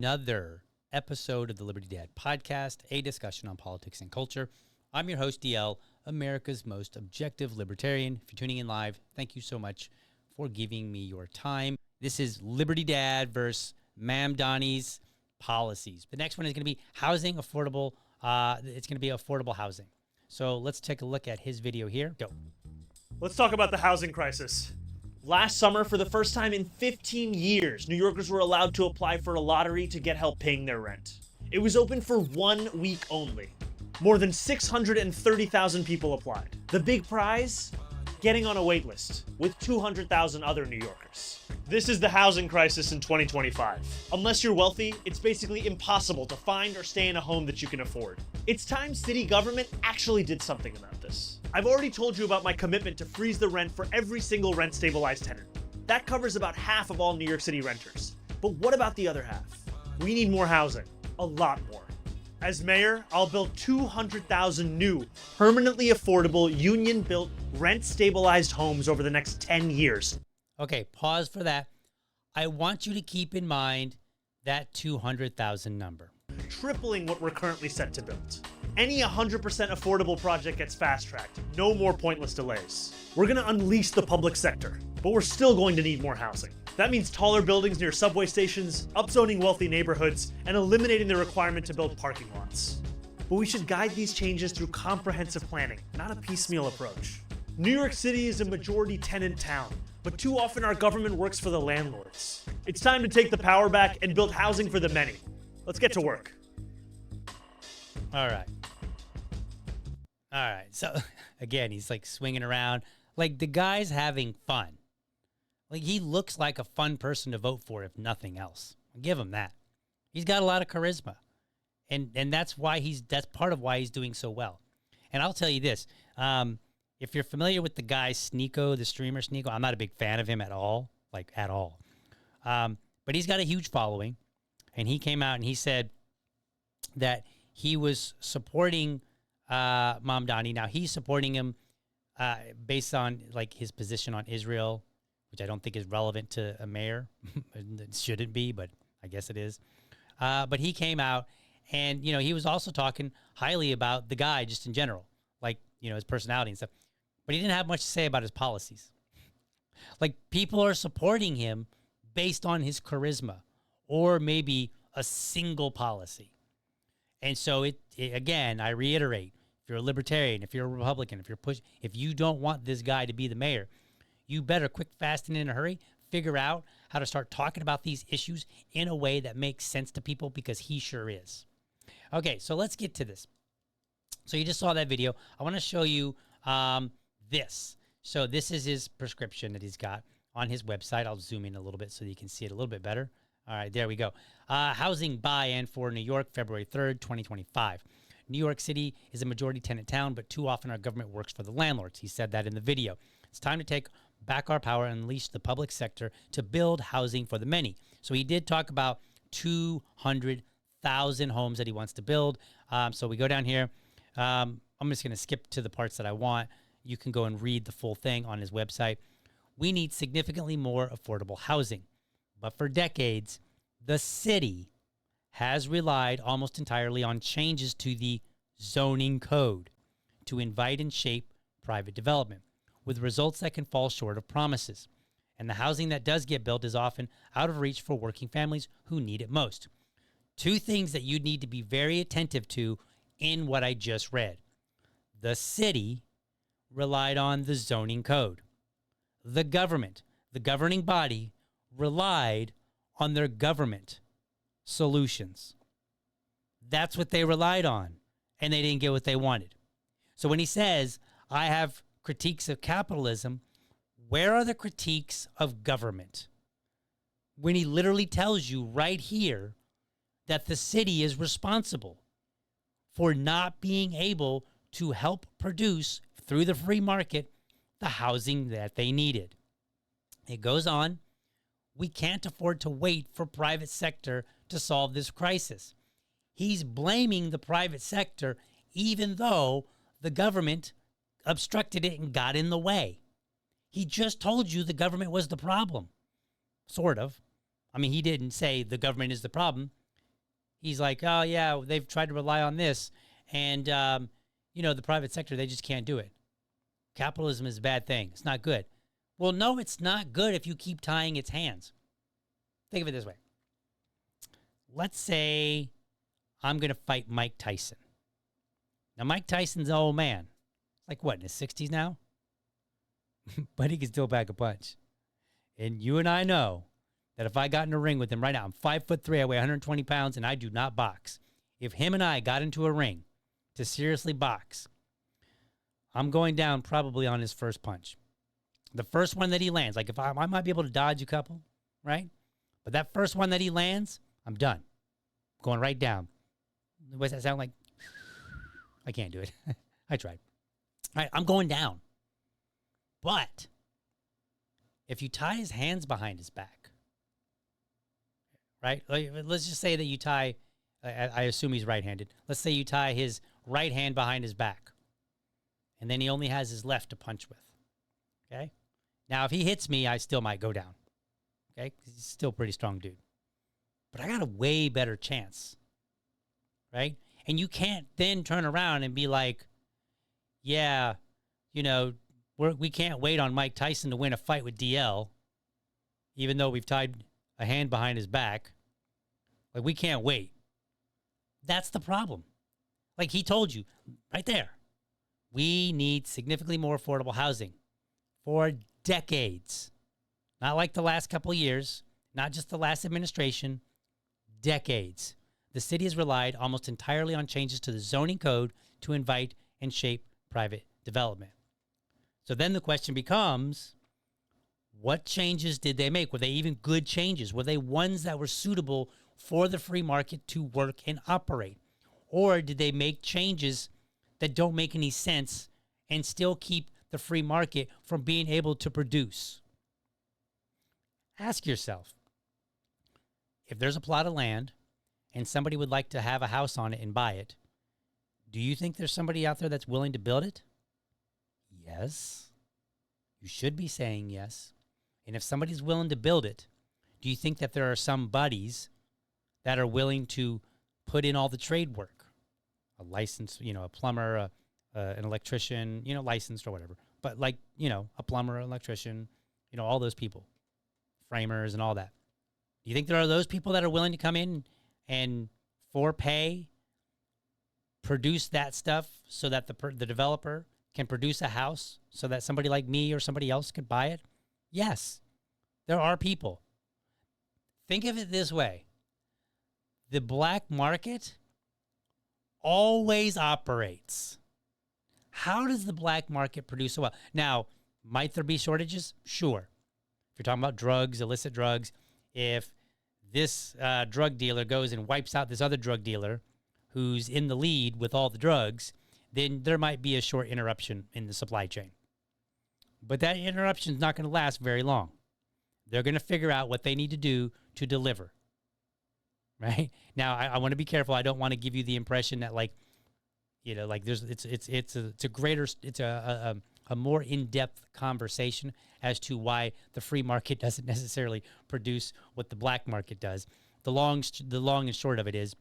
another episode of the Liberty Dad podcast, a discussion on politics and culture. I'm your host, DL, America's most objective libertarian. If you're tuning in live, thank you so much for giving me your time. This is Liberty Dad versus Mamdani's policies. The next one is going to be housing affordable. It's going to be affordable housing. So let's take a look at his video here. Go. Let's talk about the housing crisis. Last summer, for the first time in 15 years, New Yorkers were allowed to apply for a lottery to get help paying their rent. It was open for 1 week only. More than 630,000 people applied. The big prize? Getting on a wait list with 200,000 other New Yorkers. This is the housing crisis in 2025. Unless you're wealthy, it's basically impossible to find or stay in a home that you can afford. It's time city government actually did something about this. I've already told you about my commitment to freeze the rent for every single rent-stabilized tenant. That covers about half of all New York City renters. But what about the other half? We need more housing. A lot more. As mayor, I'll build 200,000 new, permanently affordable, union-built, rent-stabilized homes over the next 10 years. Okay, pause for that. I want you to keep in mind that 200,000 number. Tripling what we're currently set to build. Any 100% affordable project gets fast-tracked. No more pointless delays. We're going to unleash the public sector, but we're still going to need more housing. That means taller buildings near subway stations, upzoning wealthy neighborhoods, and eliminating the requirement to build parking lots. But we should guide these changes through comprehensive planning, not a piecemeal approach. New York City is a majority tenant town, but too often our government works for the landlords. It's time to take the power back and build housing for the many. Let's get to work. All right. So, again, he's like swinging around. Like, the guy's having fun. Like, he looks like a fun person to vote for, if nothing else. I'll give him that. He's got a lot of charisma. And that's part of why he's doing so well. And I'll tell you this. If you're familiar with the guy Sneeko, the streamer Sneeko, I'm not a big fan of him at all. Like, at all. But he's got a huge following. And he came out and he said that he was supporting Mamdani. Now, he's supporting him based on, like, his position on Israel, which I don't think is relevant to a mayor. It shouldn't be, but I guess it is. But he came out and, you know, he was also talking highly about the guy just in general, like, you know, his personality and stuff. But he didn't have much to say about his policies. Like, people are supporting him based on his charisma or maybe a single policy. And so again, I reiterate, if you're a libertarian, if you're a Republican, if you don't want this guy to be the mayor, you better quick, fast, and in a hurry figure out how to start talking about these issues in a way that makes sense to people, because he sure is. Okay, so let's get to this. So you just saw that video. I want to show you this. So this is his prescription that he's got on his website. I'll zoom in a little bit so you can see it a little bit better. All right, there we go. Housing by and for New York, February 3rd, 2025. New York City is a majority tenant town, but too often our government works for the landlords. He said that in the video. It's time to take back our power and unleash the public sector to build housing for the many. So he did talk about 200,000 homes that he wants to build. So we go down here. I'm just going to skip to the parts that I want. You can go and read the full thing on his website. We need significantly more affordable housing. But for decades, the city has relied almost entirely on changes to the zoning code to invite and shape private development, with results that can fall short of promises. And the housing that does get built is often out of reach for working families who need it most. Two things that you need to be very attentive to in what I just read. The city relied on the zoning code. The government, the governing body, relied on their government solutions. That's what they relied on, and they didn't get what they wanted. So when he says, I have critiques of capitalism, where are the critiques of government? When he literally tells you right here that the city is responsible for not being able to help produce through the free market the housing that they needed. It goes on. We can't afford to wait for private sector to solve this crisis. He's blaming the private sector even though the government obstructed it and got in the way. He just told you the government was the problem. Sort of. I mean, he didn't say the government is the problem. He's like, oh, yeah, they've tried to rely on this. And, the private sector, they just can't do it. Capitalism is a bad thing. It's not good. Well, no, it's not good if you keep tying its hands. Think of it this way. Let's say I'm going to fight Mike Tyson. Now, Mike Tyson's an old man. Like what, in his 60s now? But he can still pack a punch. And you and I know that if I got in a ring with him right now, I'm 5'3", I weigh 120 pounds, and I do not box. If him and I got into a ring to seriously box, I'm going down probably on his first punch. The first one that he lands, like if I might be able to dodge a couple, right? But that first one that he lands, I'm done. Going right down. What does that sound like? I can't do it. I tried. All right, I'm going down. But if you tie his hands behind his back, right? Like, let's just say that you tie, I assume he's right-handed. Let's say you tie his right hand behind his back, and then he only has his left to punch with, okay? Now, if he hits me, I still might go down, okay? 'Cause he's still a pretty strong dude. But I got a way better chance, right? And you can't then turn around and be like, yeah, we can't wait on Mike Tyson to win a fight with DL, even though we've tied a hand behind his back. Like, we can't wait. That's the problem. Like he told you right there, we need significantly more affordable housing for decades. Not like the last couple of years, not just the last administration, decades. The city has relied almost entirely on changes to the zoning code to invite and shape private development. So then the question becomes, what changes did they make? Were they even good changes? Were they ones that were suitable for the free market to work and operate? Or did they make changes that don't make any sense and still keep the free market from being able to produce? Ask yourself, if there's a plot of land and somebody would like to have a house on it and buy it, do you think there's somebody out there that's willing to build it? Yes. You should be saying yes. And if somebody's willing to build it, do you think that there are some buddies that are willing to put in all the trade work? A license, a plumber, an electrician, licensed or whatever. But like, a plumber, an electrician, all those people, framers and all that. Do you think there are those people that are willing to come in and for pay produce that stuff so that the developer can produce a house so that somebody like me or somebody else could buy it? Yes, there are people. Think of it this way. The black market always operates. How does the black market produce so well? Now, might there be shortages? Sure. If you're talking about drugs, illicit drugs, if this drug dealer goes and wipes out this other drug dealer who's in the lead with all the drugs, then there might be a short interruption in the supply chain. But that interruption is not going to last very long. They're going to figure out what they need to do to deliver. Right? Now, I want to be careful. I don't want to give you the impression that it's a more in-depth conversation as to why the free market doesn't necessarily produce what the black market does. The long and short of it is,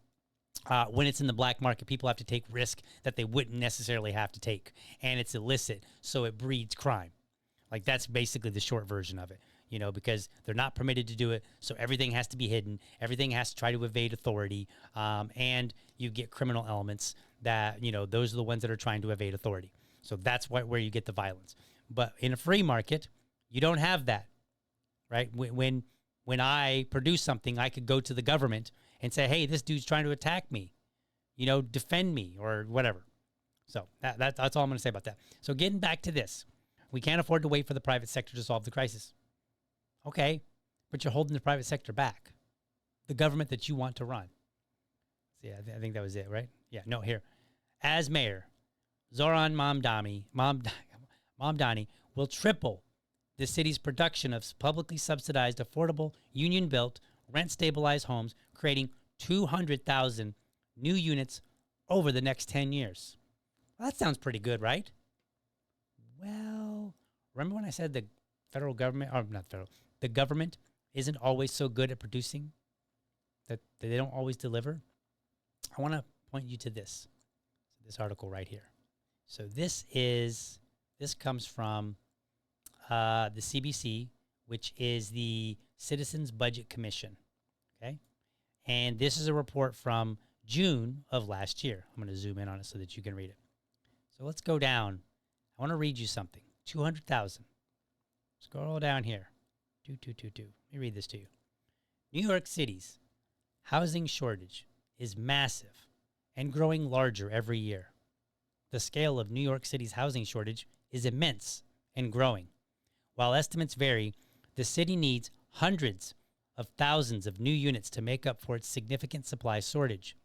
when it's in the black market, people have to take risk that they wouldn't necessarily have to take, and it's illicit, so it breeds crime. Like, that's basically the short version of it, because they're not permitted to do it, so everything has to be hidden. Everything has to try to evade authority, and you get criminal elements that, those are the ones that are trying to evade authority. So that's where you get the violence. But in a free market, you don't have that, right? When I produce something, I could go to the government and say, hey, this dude's trying to attack me, defend me or whatever. So that's all I'm going to say about that. So getting back to this, we can't afford to wait for the private sector to solve the crisis. Okay, but you're holding the private sector back, the government that you want to run. So yeah, I think that was it, right? Yeah, no, here. As mayor, Zohran Mamdani will triple the city's production of publicly subsidized, affordable, union-built, rent-stabilized homes, creating 200,000 new units over the next 10 years. Well, that sounds pretty good, right? Well, remember when I said the federal government, or not federal, the government isn't always so good at producing, that they don't always deliver? I want to point you to this article right here. So this comes from the CBC, which is the Citizens Budget Commission. Okay, and this is a report from June of last year. I'm going to zoom in on it so that you can read it. So let's go down. I want to read you something. 200,000. Scroll down here. Let me read this to you. New York City's housing shortage is massive and growing larger every year. The scale of New York City's housing shortage is immense and growing. While estimates vary, the city needs hundreds of thousands of new units to make up for its significant supply shortage.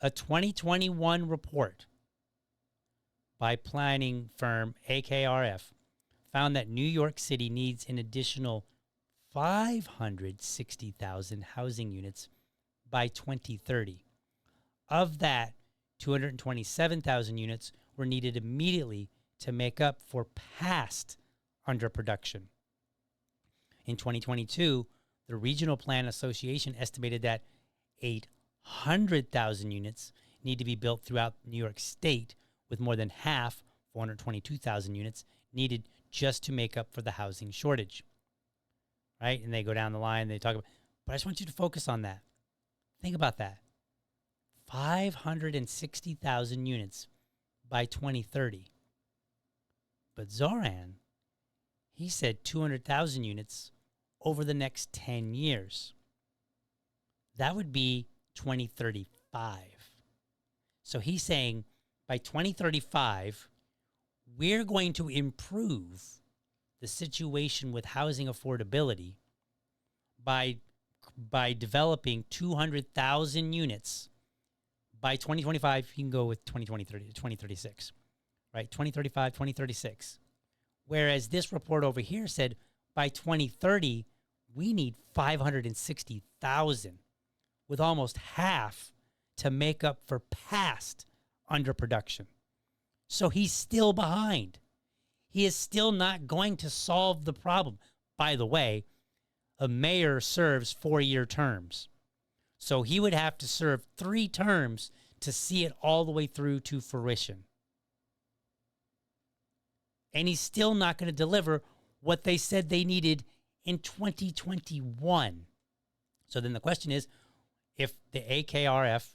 A 2021 report by planning firm AKRF found that New York City needs an additional 560,000 housing units by 2030. Of that, 227,000 units were needed immediately to make up for past underproduction. In 2022, the Regional Plan Association estimated that 800,000 units need to be built throughout New York State, with more than half, 422,000 units, needed just to make up for the housing shortage. Right? And they go down the line, they talk about, but I just want you to focus on that. Think about that. 560,000 units by 2030. But Zohran, he said 200,000 units over the next 10 years. That would be 2035. So he's saying by 2035, we're going to improve the situation with housing affordability by developing 200,000 units. By 2025, you can go with 2036, right? 2035, 2036. Whereas this report over here said by 2030, we need 560,000, with almost half to make up for past underproduction. So he's still behind. He is still not going to solve the problem. By the way, a mayor serves 4-year terms. So he would have to serve 3 terms to see it all the way through to fruition. And he's still not going to deliver what they said they needed in 2021. So then the question is, if the AKRF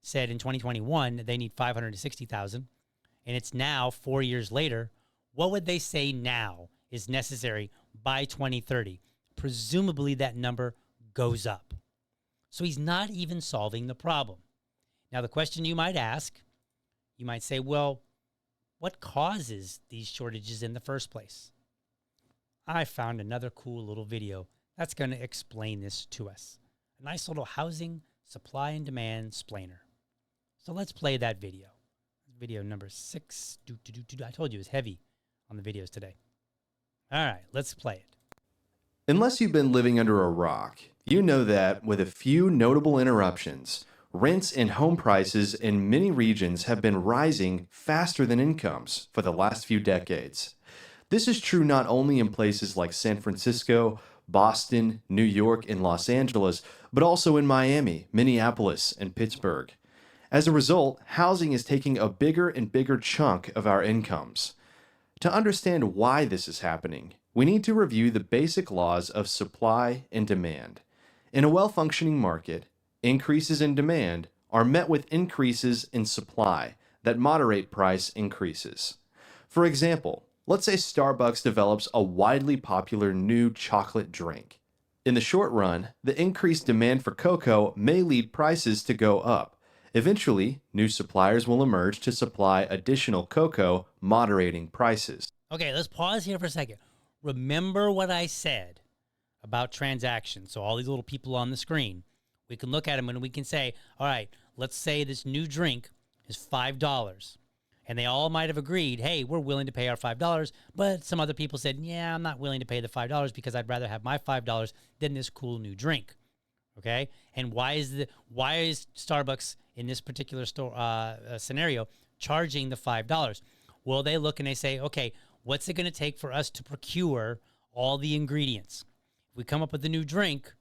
said in 2021 they need 560,000, and it's now 4 years later, what would they say now is necessary by 2030? Presumably that number goes up. So he's not even solving the problem. Now, the question you might ask, you might say, well, what causes these shortages in the first place? I found another cool little video that's going to explain this to us. A nice little housing supply and demand splainer. So let's play that video. Video number 6. I told you it was heavy on the videos today. All right, let's play it. Unless you've been living under a rock, you know that with a few notable interruptions, rents and home prices in many regions have been rising faster than incomes for the last few decades. This is true not only in places like San Francisco, Boston, New York, and Los Angeles, but also in Miami, Minneapolis, and Pittsburgh. As a result, housing is taking a bigger and bigger chunk of our incomes. To understand why this is happening, we need to review the basic laws of supply and demand. In a well-functioning market, increases in demand are met with increases in supply that moderate price increases. For example, let's say Starbucks develops a widely popular new chocolate drink. In the short run, the increased demand for cocoa may lead prices to go up. Eventually, new suppliers will emerge to supply additional cocoa, moderating prices. Okay, let's pause here for a second. Remember what I said about transactions. So all these little people on the screen, we can look at them and we can say, all right, let's say this new drink is $5. And they all might have agreed, hey, we're willing to pay our $5. But some other people said, yeah, I'm not willing to pay the $5 because I'd rather have my $5 than this cool new drink. Okay? And why is Starbucks in this particular store scenario charging the $5? Well, they look and they say, okay, what's it going to take for us to procure all the ingredients? If we come up with a new drink,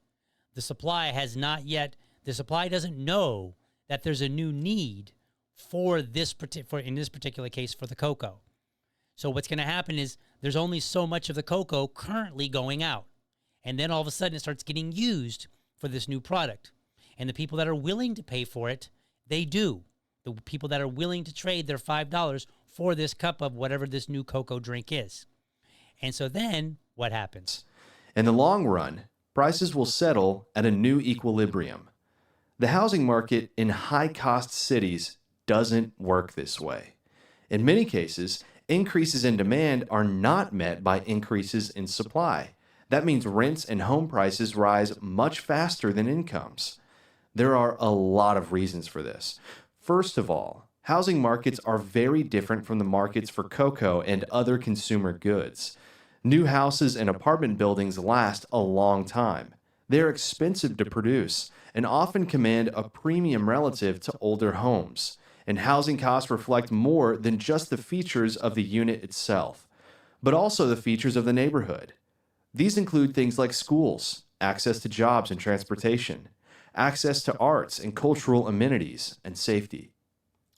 the supply doesn't know that there's a new need for in this particular case, for the cocoa. So what's going to happen is there's only so much of the cocoa currently going out. And then all of a sudden it starts getting used for this new product. And the people that are willing to pay for it, they do. The people that are willing to trade their $5 for this cup of whatever this new cocoa drink is. And so then what happens? In the long run, prices will settle at a new equilibrium. The housing market in high-cost cities doesn't work this way. In many cases, increases in demand are not met by increases in supply. That means rents and home prices rise much faster than incomes. There are a lot of reasons for this. First of all, housing markets are very different from the markets for cocoa and other consumer goods. New houses and apartment buildings last a long time. They're expensive to produce and often command a premium relative to older homes. And housing costs reflect more than just the features of the unit itself, but also the features of the neighborhood. These include things like schools, access to jobs and transportation, access to arts and cultural amenities, and safety.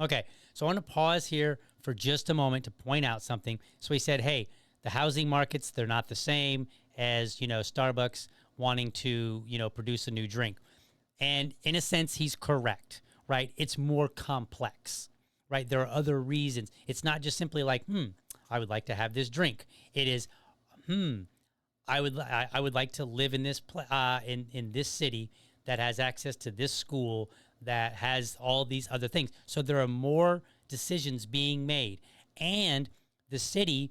Okay, so I want to pause here for just a moment to point out something. So he said, hey, the housing markets, they're not the same as, Starbucks wanting to, produce a new drink. And in a sense, he's correct, right? It's more complex, right? There are other reasons. It's not just simply like, I would like to have this drink. It is, I would like to live in this in this city that has access to this school that has all these other things. So there are more decisions being made, and the city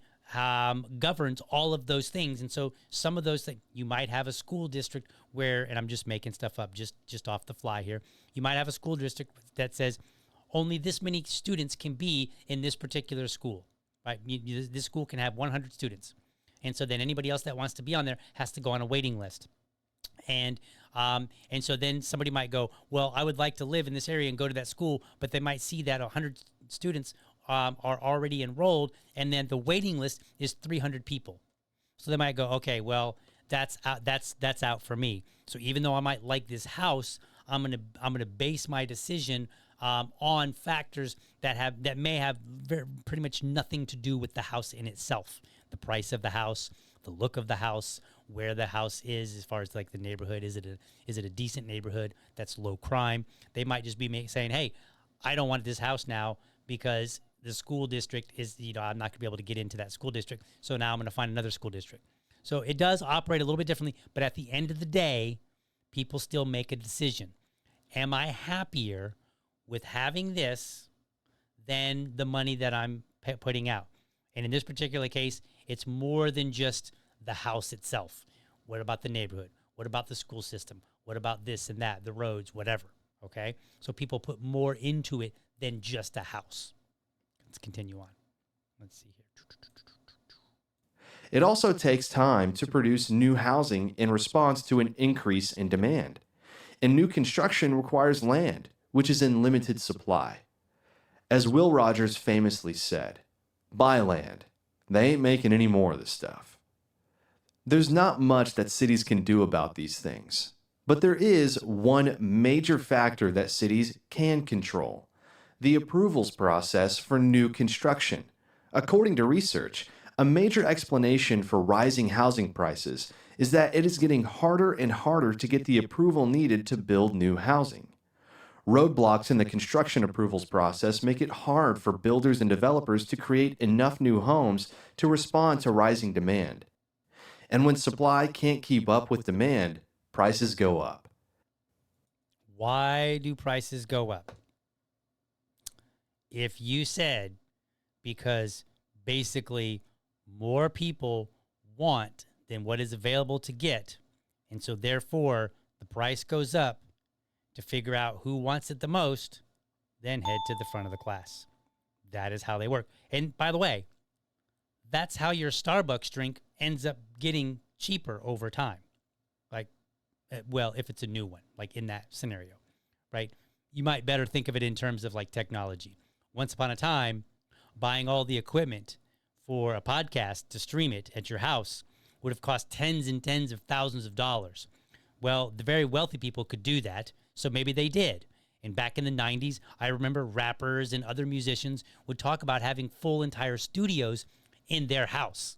governs all of those things. And so some of those things, you might have a school district where, and I'm just making stuff up just off the fly here. You might have a school district that says only this many students can be in this particular school, right? This school can have 100 students. And so then anybody else that wants to be on there has to go on a waiting list. And so then somebody might go, well, I would like to live in this area and go to that school, but they might see that 100 students are already enrolled, and then the waiting list is 300 people. So they might go, okay, well, that's out for me. So even though I might like this house, I'm gonna base my decision on factors that may have pretty much nothing to do with the house in itself. The price of the house, the look of the house, where the house is as far as like the neighborhood. Is it a decent neighborhood that's low crime? They might just be saying, hey, I don't want this house now because the school district is, I'm not going to be able to get into that school district. So now I'm going to find another school district. So it does operate a little bit differently, but at the end of the day, people still make a decision. Am I happier with having this than the money that I'm putting out? And in this particular case, it's more than just the house itself. What about the neighborhood? What about the school system? What about this and that, the roads, whatever, okay? So people put more into it than just a house. Let's continue on. Let's see here. It also takes time to produce new housing in response to an increase in demand. And new construction requires land, which is in limited supply. As Will Rogers famously said, buy land. They ain't making any more of this stuff. There's not much that cities can do about these things, but there is one major factor that cities can control: the approvals process for new construction. According to research, a major explanation for rising housing prices is that it is getting harder and harder to get the approval needed to build new housing. Roadblocks in the construction approvals process make it hard for builders and developers to create enough new homes to respond to rising demand. And when supply can't keep up with demand, prices go up. Why do prices go up? If you said because basically more people want than what is available to get, and so therefore the price goes up, to figure out who wants it the most, then head to the front of the class. That is how they work. And by the way, that's how your Starbucks drink ends up getting cheaper over time. Like, well, if it's a new one, like in that scenario, right? You might better think of it in terms of like technology. Once upon a time, buying all the equipment for a podcast to stream it at your house would have cost tens and tens of thousands of dollars. Well, the very wealthy people could do that, so maybe they did. And back in the 90s, I remember rappers and other musicians would talk about having full entire studios in their house.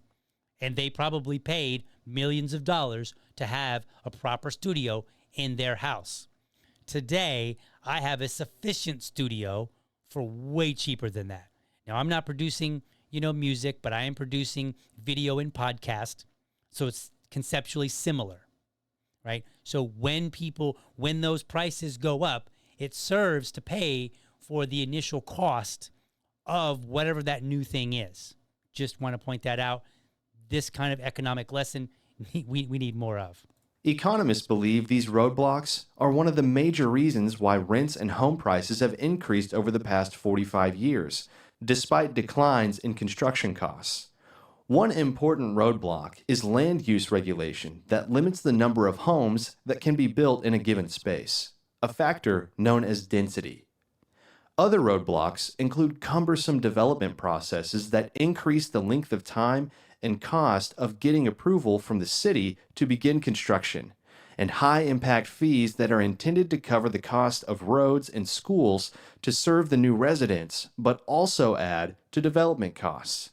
And they probably paid millions of dollars to have a proper studio in their house. Today, I have a sufficient studio for way cheaper than that. Now, I'm not producing, music, but I am producing video and podcast. So it's conceptually similar, right? So when those prices go up, it serves to pay for the initial cost of whatever that new thing is. Just want to point that out. This kind of economic lesson we need more of. Economists believe these roadblocks are one of the major reasons why rents and home prices have increased over the past 45 years, despite declines in construction costs. One important roadblock is land use regulation that limits the number of homes that can be built in a given space, a factor known as density. Other roadblocks include cumbersome development processes that increase the length of time and cost of getting approval from the city to begin construction, and high-impact fees that are intended to cover the cost of roads and schools to serve the new residents, but also add to development costs.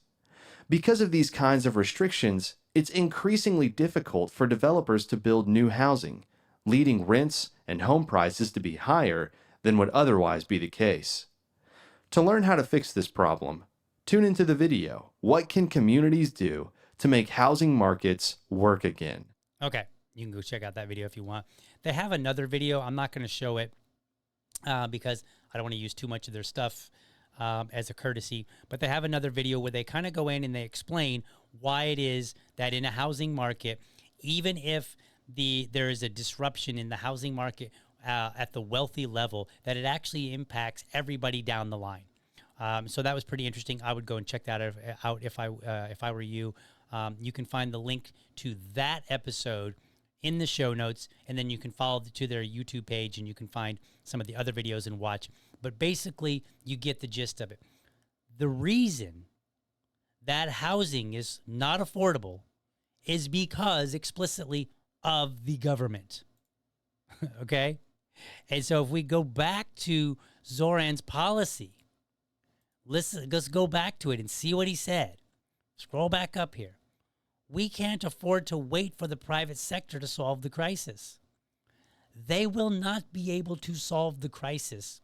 Because of these kinds of restrictions, it's increasingly difficult for developers to build new housing, leading rents and home prices to be higher than would otherwise be the case. To learn how to fix this problem, tune into the video, What Can Communities Do to Make Housing Markets Work Again? Okay, you can go check out that video if you want. They have another video. I'm not going to show it because I don't want to use too much of their stuff as a courtesy. But they have another video where they kind of go in and they explain why it is that in a housing market, even if there is a disruption in the housing market at the wealthy level, that it actually impacts everybody down the line. So that was pretty interesting. I would go and check that out if I were you. You can find the link to that episode in the show notes, and then you can follow to their YouTube page, and you can find some of the other videos and watch. But basically, you get the gist of it. The reason that housing is not affordable is because explicitly of the government. Okay? And so if we go back to Zohran's policy, let's go back to it and see what he said. Scroll back up here. We can't afford to wait for the private sector to solve the crisis. They will not be able to solve the crisis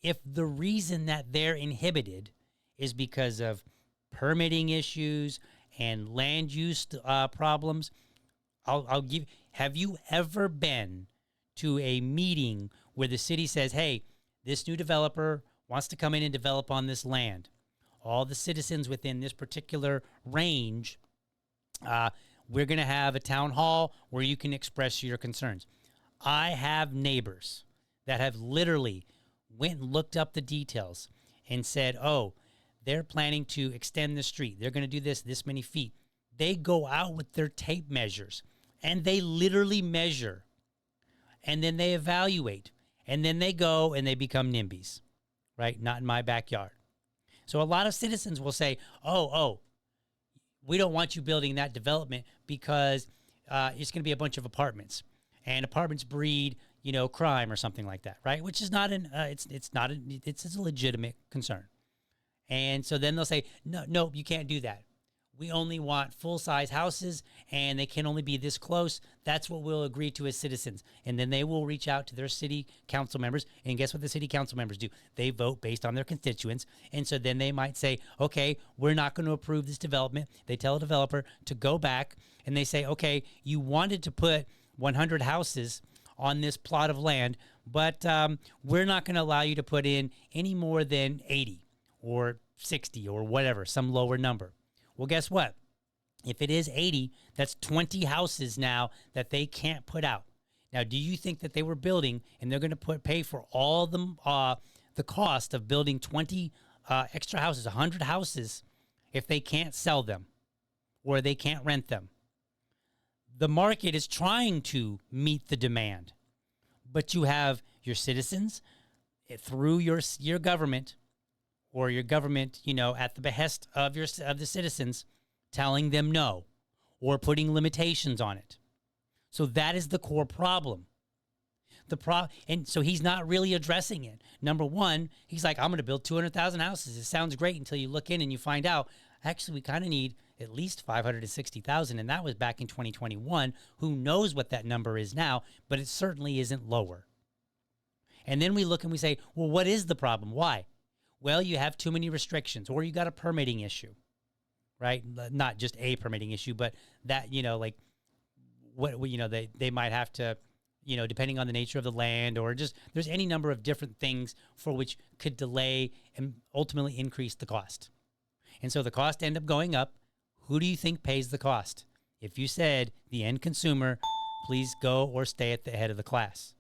if the reason that they're inhibited is because of permitting issues and land use problems. Have you ever been to a meeting where the city says, hey, this new developer wants to come in and develop on this land? All the citizens within this particular range, we're going to have a town hall where you can express your concerns. I have neighbors that have literally went and looked up the details and said, oh, they're planning to extend the street. They're going to do this many feet. They go out with their tape measures and they literally measure, and then they evaluate, and then they go and they become NIMBYs, right? Not in my backyard. So a lot of citizens will say, oh, we don't want you building that development because it's going to be a bunch of apartments, and apartments breed, crime or something like that, right? Which is not it's a legitimate concern. And so then they'll say, no, you can't do that. We only want full-size houses, and they can only be this close. That's what we'll agree to as citizens. And then they will reach out to their city council members, and guess what the city council members do? They vote based on their constituents, and so then they might say, okay, we're not going to approve this development. They tell a developer to go back, and they say, okay, you wanted to put 100 houses on this plot of land, but we're not going to allow you to put in any more than 80 or 60 or whatever, some lower number. Well, guess what? If it is 80, that's 20 houses now that they can't put out. Now, do you think that they were building and they're going to pay for all the cost of building 20 extra houses, 100 houses, if they can't sell them or they can't rent them? The market is trying to meet the demand, but you have your citizens through your government, or your government, at the behest of the citizens, telling them no, or putting limitations on it. So that is the core problem. And so he's not really addressing it. Number one, he's like, I'm going to build 200,000 houses. It sounds great until you look in and you find out, actually, we kind of need at least 560,000. And that was back in 2021. Who knows what that number is now, but it certainly isn't lower. And then we look and we say, well, what is the problem? Why? Well, you have too many restrictions, or you got a permitting issue, right? Not just a permitting issue, but that, like what, they might have to, depending on the nature of the land, or just there's any number of different things for which could delay and ultimately increase the cost. And so the cost end up going up. Who do you think pays the cost? If you said the end consumer, please go or stay at the head of the class.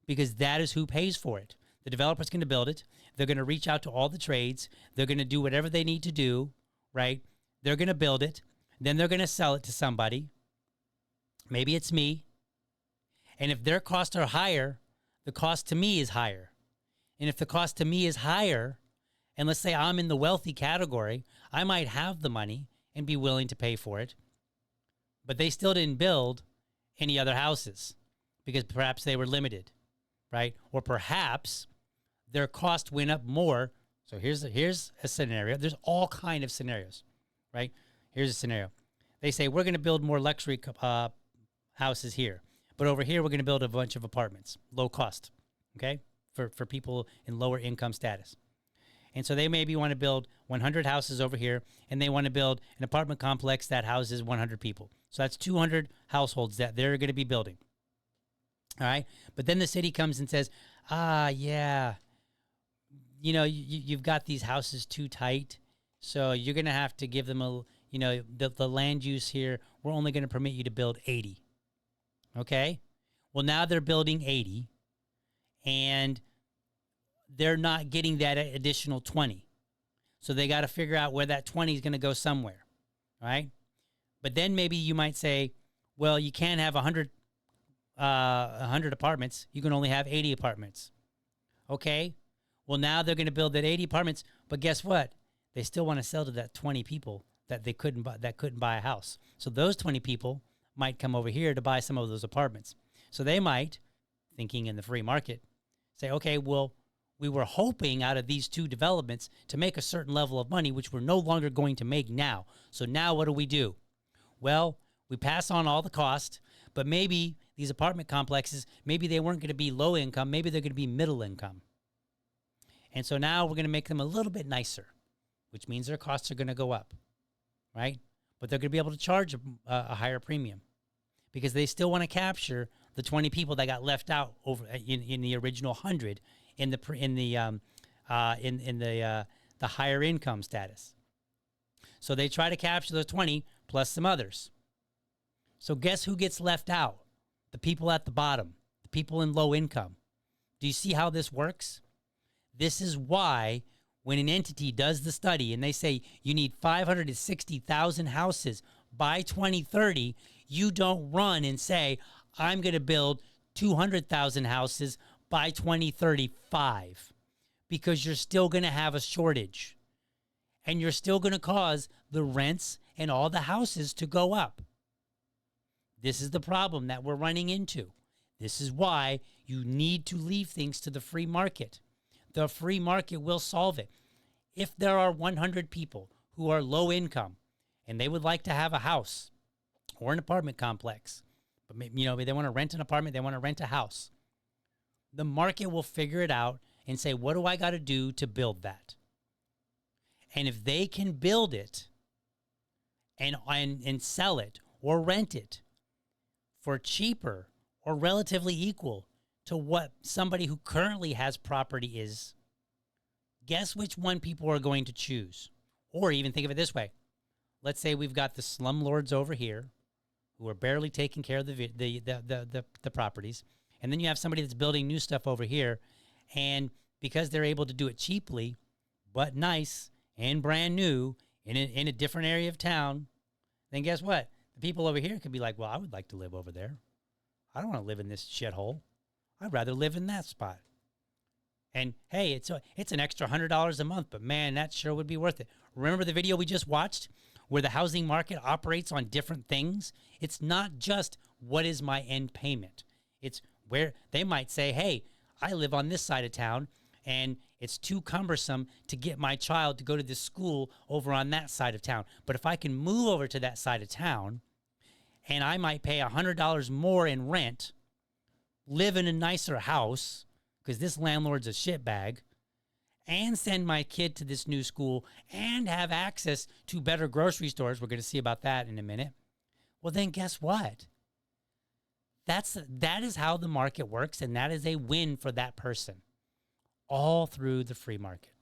Because that is who pays for it. The developer's going to build it. They're going to reach out to all the trades. They're going to do whatever they need to do, right? They're going to build it. Then they're going to sell it to somebody. Maybe it's me. And if their costs are higher, the cost to me is higher. And if the cost to me is higher, and let's say I'm in the wealthy category, I might have the money and be willing to pay for it. But they still didn't build any other houses because perhaps they were limited, right? Or perhaps their cost went up more. So here's a scenario. There's all kind of scenarios, right? Here's a scenario. They say, we're going to build more luxury houses here. But over here, we're going to build a bunch of apartments, low cost, okay, for people in lower income status. And so they maybe want to build 100 houses over here, and they want to build an apartment complex that houses 100 people. So that's 200 households that they're going to be building. All right. But then the city comes and says, yeah, you've got these houses too tight. So you're going to have to give them the land use here. We're only going to permit you to build 80. Okay. Well, now they're building 80 and they're not getting that additional 20. So they got to figure out where that 20 is going to go somewhere. Right. But then maybe you might say, well, you can't have 100 apartments. You can only have 80 apartments. Okay. Well, now they're going to build that 80 apartments, but guess what? They still want to sell to that 20 people that they couldn't buy a house. So those 20 people might come over here to buy some of those apartments. So they might, thinking in the free market, say, okay, well, we were hoping out of these two developments to make a certain level of money, which we're no longer going to make now. So now what do? Well, we pass on all the cost, but maybe these apartment complexes, maybe they weren't going to be low income, maybe they're going to be middle income. And so now we're going to make them a little bit nicer, which means their costs are going to go up, right? But they're going to be able to charge a higher premium because they still want to capture the 20 people that got left out over in the original 100 in the higher income status. So they try to capture the 20 plus some others. So guess who gets left out? The people at the bottom, the people in low income. Do you see how this works? This is why when an entity does the study and they say you need 560,000 houses by 2030, you don't run and say, I'm going to build 200,000 houses by 2035, because you're still going to have a shortage and you're still going to cause the rents and all the houses to go up. This is the problem that we're running into. This is why you need to leave things to the free market. The free market will solve it. If there are 100 people who are low income and they would like to have a house or an apartment complex, but they want to rent an apartment, they want to rent a house, the market will figure it out and say, what do I got to do to build that? And if they can build it and sell it or rent it for cheaper or relatively equal to what somebody who currently has property is, guess which one people are going to choose? Or even think of it this way. Let's say we've got the slumlords over here who are barely taking care of the properties. And then you have somebody that's building new stuff over here. And because they're able to do it cheaply, but nice and brand new in a different area of town, then guess what? The people over here could be like, well, I would like to live over there. I don't want to live in this shithole. I'd rather live in that spot. And hey, it's an extra $100 a month, but man, that sure would be worth it. Remember the video we just watched where the housing market operates on different things? It's not just what is my end payment. It's where they might say, hey, I live on this side of town and it's too cumbersome to get my child to go to this school over on that side of town. But if I can move over to that side of town and I might pay $100 more in rent, live in a nicer house because this landlord's a shitbag, and send my kid to this new school and have access to better grocery stores. We're going to see about that in a minute. Well, then guess what? That is how the market works, and that is a win for that person all through the free market.